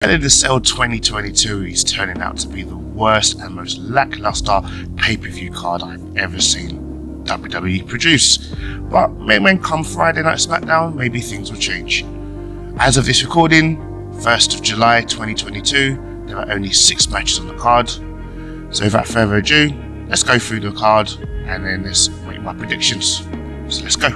Hell in a Cell 2022 is turning out to be the worst and most lackluster pay-per-view card I've ever seen WWE produce. But when come Friday Night Smackdown, maybe things will change. As of this recording, 1st of July 2022, there are only 6 matches on the card. So without further ado, let's go through the card and then let's make my predictions. So let's go.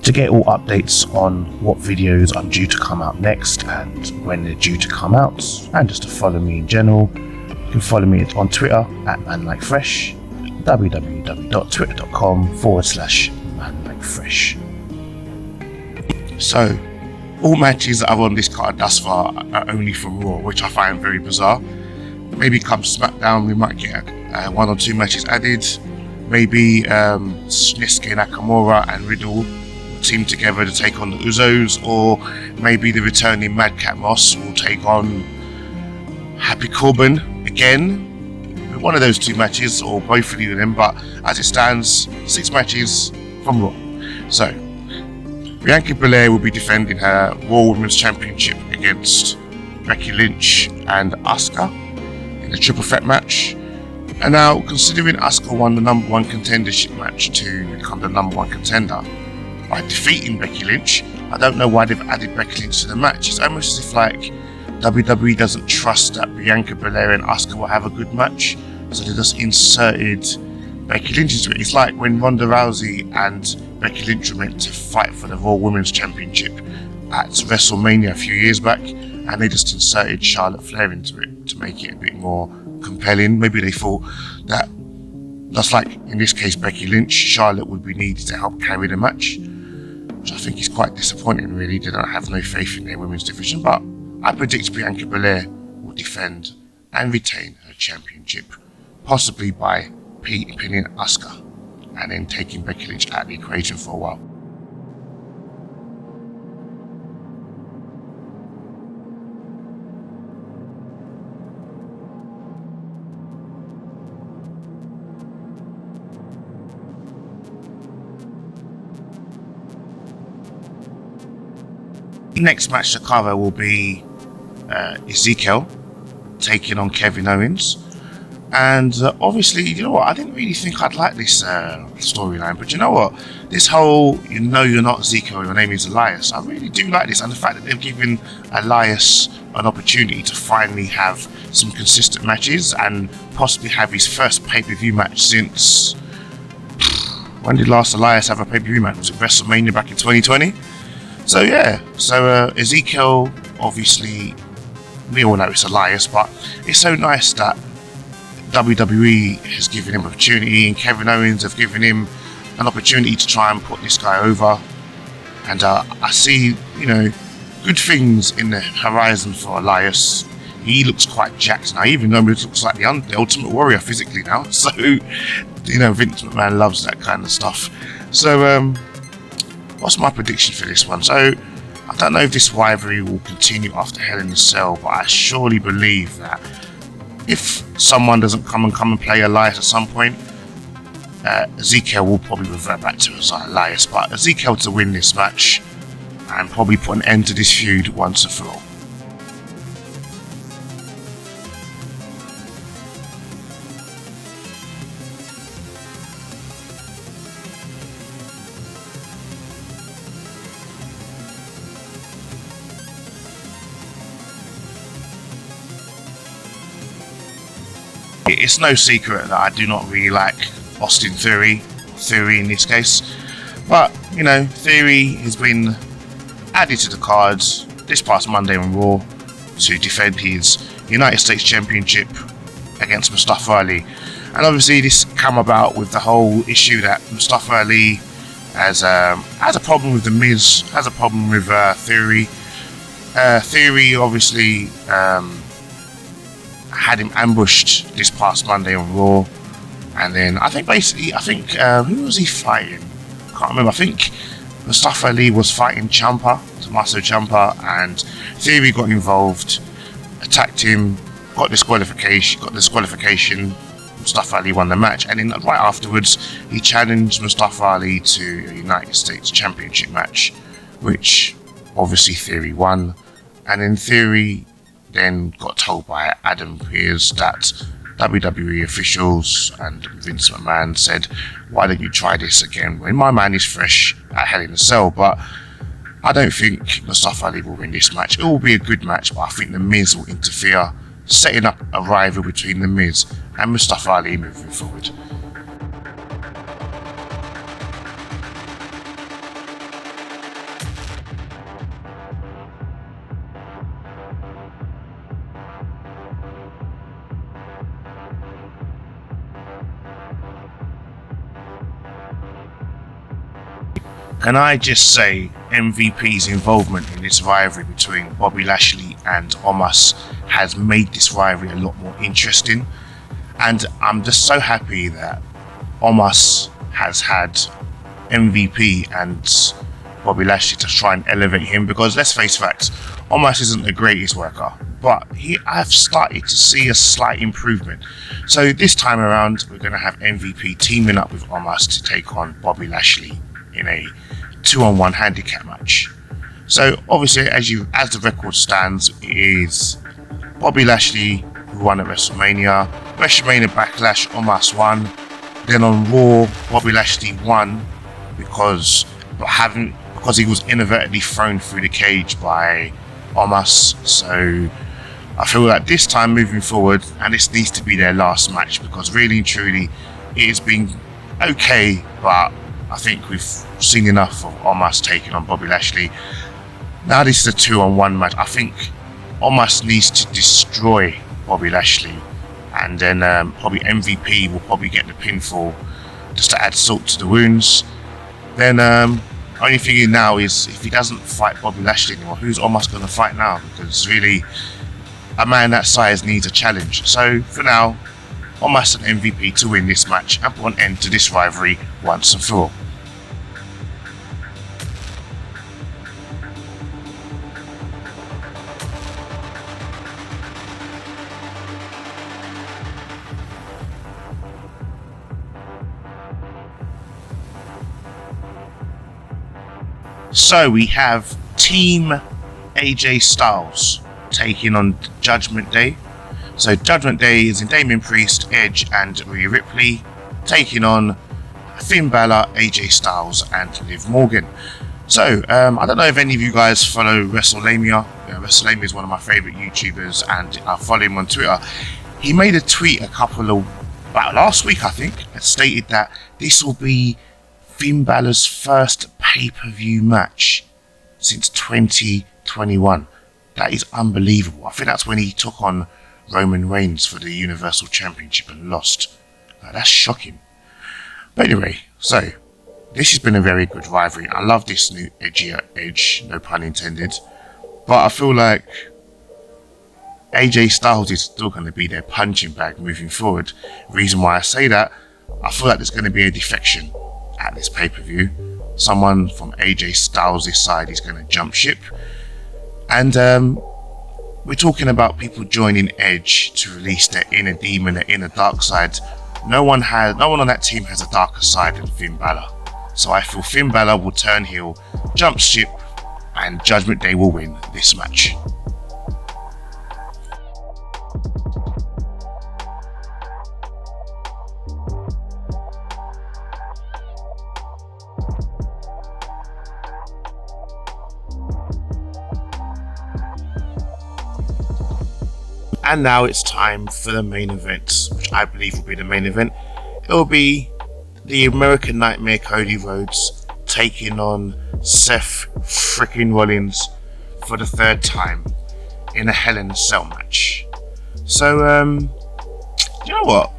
To get all updates on what videos I'm due to come out next and when they're due to come out, and just to follow me in general, you can follow me on Twitter at Manlykefresh, www.twitter.com/Manlykefresh. So, all matches that are on this card thus far are only from Raw, which I find very bizarre. Maybe come SmackDown we might get 1 or 2 matches added. Maybe Shinsuke Nakamura and Riddle team together to take on the Usos, or maybe the returning Madcap Moss will take on Happy Corbin again. One of those 2 matches, or both of them, but as it stands, 6 matches from Raw. So, Bianca Belair will be defending her Raw Women's Championship against Becky Lynch and Asuka in a triple threat match. And now, considering Asuka won the number 1 contendership match to become the number 1 contender by defeating Becky Lynch, I don't know why they've added Becky Lynch to the match. It's almost as if like WWE doesn't trust that Bianca Belair and Asuka will have a good match, so they just inserted Becky Lynch into it. It's like when Ronda Rousey and Becky Lynch were meant to fight for the Raw Women's Championship at WrestleMania a few years back, and they just inserted Charlotte Flair into it to make it a bit more compelling. Maybe they thought that, just like in this case Becky Lynch, Charlotte would be needed to help carry the match, which I think is quite disappointing really. They don't have no faith in their women's division, but I predict Bianca Belair will defend and retain her championship, possibly by pinning Asuka and then taking Becky Lynch out of the equation for a while. The next match to cover will be Ezekiel taking on Kevin Owens, and obviously, you know what, I didn't really think I'd like this storyline, but you know what, this whole you're not Ezekiel, your name is Elias, I really do like this, and the fact that they've given Elias an opportunity to finally have some consistent matches and possibly have his first pay-per-view match since, when did last Elias have a pay-per-view match? Was it WrestleMania back in 2020? So yeah, Ezekiel, obviously, we all know it's Elias, but it's so nice that WWE has given him opportunity, and Kevin Owens have given him an opportunity to try and put this guy over. And I see, good things in the horizon for Elias. He looks quite jacked now, even though he looks like the Ultimate Warrior physically now. So, Vince McMahon loves that kind of stuff. So, what's my prediction for this one? So, I don't know if this rivalry will continue after Hell in a Cell, but I surely believe that if someone doesn't come and play Elias at some point, Ezekiel will probably revert back to Elias. But Ezekiel to win this match and probably put an end to this feud once and for all. It's no secret that I do not really like Austin Theory in this case, but Theory has been added to the cards this past Monday on Raw to defend his United States Championship against Mustafa Ali, and obviously this come about with the whole issue that Mustafa Ali has a problem with The Miz, has a problem with Theory. Theory obviously had him ambushed this past Monday on Raw, and then I think who was he fighting? I can't remember. I think Mustafa Ali was fighting Tommaso Ciampa, and Theory got involved, attacked him, got disqualification. Mustafa Ali won the match, and then right afterwards he challenged Mustafa Ali to a United States Championship match, which obviously Theory won. And then Theory then got told by Adam Pearce that WWE officials and Vince McMahon said, why don't you try this again when my man is fresh at Hell in a Cell? But I don't think Mustafa Ali will win this match. It will be a good match, but I think The Miz will interfere, setting up a rival between The Miz and Mustafa Ali moving forward. Can I just say MVP's involvement in this rivalry between Bobby Lashley and Omos has made this rivalry a lot more interesting, and I'm just so happy that Omos has had MVP and Bobby Lashley to try and elevate him, because let's face facts, Omos isn't the greatest worker, but I've started to see a slight improvement. So this time around we're going to have MVP teaming up with Omos to take on Bobby Lashley in a 2-on-1 handicap match. So obviously, as the record stands, it is Bobby Lashley who won at WrestleMania Backlash, Omos won. Then on Raw, Bobby Lashley won because he was inadvertently thrown through the cage by Omos. So I feel like this time moving forward, and this needs to be their last match, because really and truly it has been okay, but I think we've seen enough of Omos taking on Bobby Lashley. Now this is a 2-on-1 match. I think Omos needs to destroy Bobby Lashley, and then probably MVP will probably get the pinfall just to add salt to the wounds. Then only thing now is, if he doesn't fight Bobby Lashley anymore, who's Omos going to fight now? Because really, a man that size needs a challenge. So for now, Omos and MVP to win this match and put an end to this rivalry once and for all. So we have Team AJ Styles taking on Judgment Day. So Judgment Day is in Damian Priest, Edge and Rhea Ripley, taking on Finn Balor, AJ Styles and Liv Morgan. So I don't know if any of you guys follow WrestleMania. WrestleMania is one of my favourite YouTubers, and I follow him on Twitter. He made a tweet about last week, I think, that stated that this will be Finn Balor's first pay-per-view match since 2021. That is unbelievable. I think that's when he took on Roman Reigns for the Universal Championship and lost. That's shocking. But anyway, so this has been a very good rivalry. I love this new edgier Edge, no pun intended. But I feel like AJ Styles is still going to be their punching bag moving forward. Reason why I say that, I feel like there's going to be a defection at this pay-per-view. Someone from AJ Styles' side is going to jump ship, and we're talking about people joining Edge to release their inner demon, their inner dark side. No one on that team has a darker side than Finn Balor. So I feel Finn Balor will turn heel, jump ship, and Judgment Day will win this match. And now it's time for the main event, which I believe will be the main event. It will be the American Nightmare Cody Rhodes taking on Seth freaking Rollins for the third time in a Hell in a Cell match. So, you know what?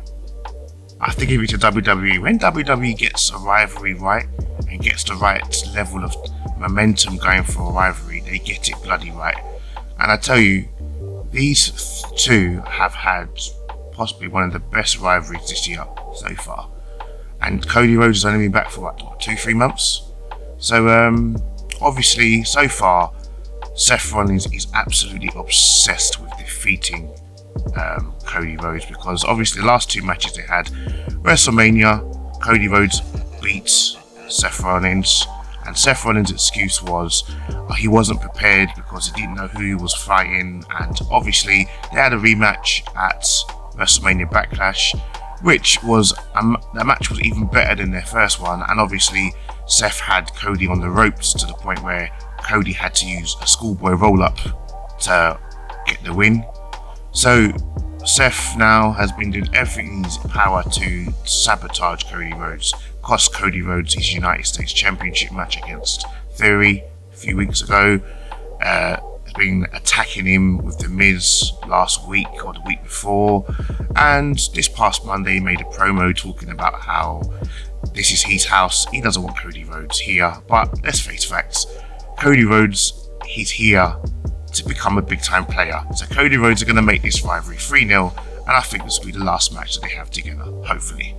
I have to give it to WWE. When WWE gets a rivalry right and gets the right level of momentum going for a rivalry, they get it bloody right. And I tell you, these two have had possibly one of the best rivalries this year so far. And Cody Rhodes has only been back for what 2-3 months. So obviously so far Seth Rollins is absolutely obsessed with defeating Cody Rhodes, because obviously the last 2 matches they had, WrestleMania, Cody Rhodes beat Seth Rollins, and Seth Rollins' excuse was he wasn't prepared because he didn't know who he was fighting. And obviously they had a rematch at WrestleMania Backlash, which was the match was even better than their first one, and obviously Seth had Cody on the ropes to the point where Cody had to use a schoolboy roll-up to get the win. So Seth now has been doing everything in his power to sabotage Cody Rhodes, cost Cody Rhodes his United States Championship match against Theory a few weeks ago. Has been attacking him with The Miz last week or the week before, and this past Monday he made a promo talking about how this is his house, he doesn't want Cody Rhodes here. But let's face facts, Cody Rhodes, he's here to become a big time player. So Cody Rhodes are going to make this rivalry 3-0, and I think this will be the last match that they have together, hopefully.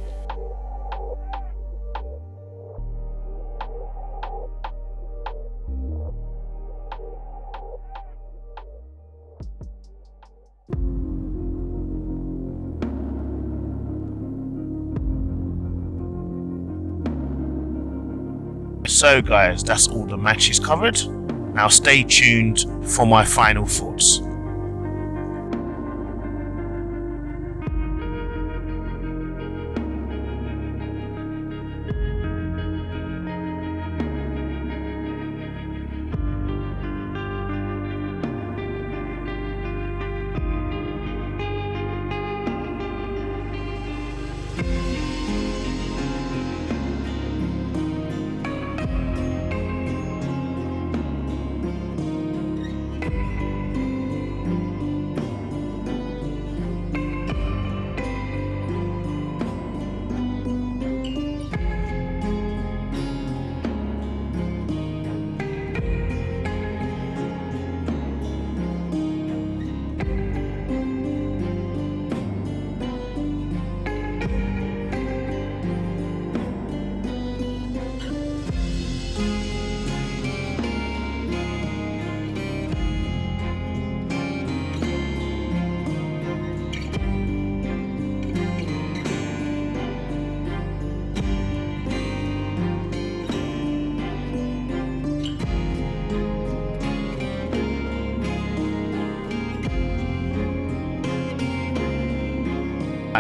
So guys, that's all the matches covered. Now stay tuned for my final thoughts.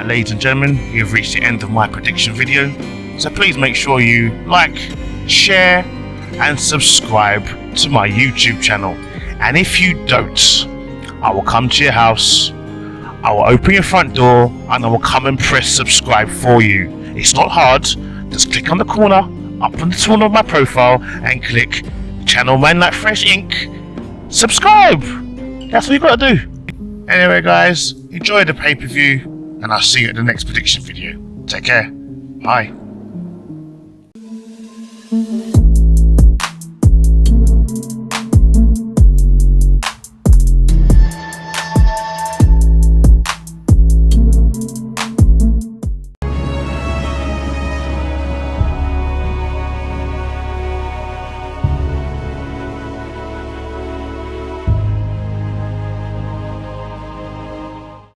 Ladies and gentlemen, we have reached the end of my prediction video, so please make sure you like, share and subscribe to my YouTube channel. And if you don't, I will come to your house, I will open your front door, and I will come and press subscribe for you. It's not hard, just click on the corner up on the corner of my profile and click channel Manlykefresh.INC. Subscribe! That's what you gotta do. Anyway guys, enjoy the pay-per-view, and I'll see you at the next prediction video. Take care. Bye.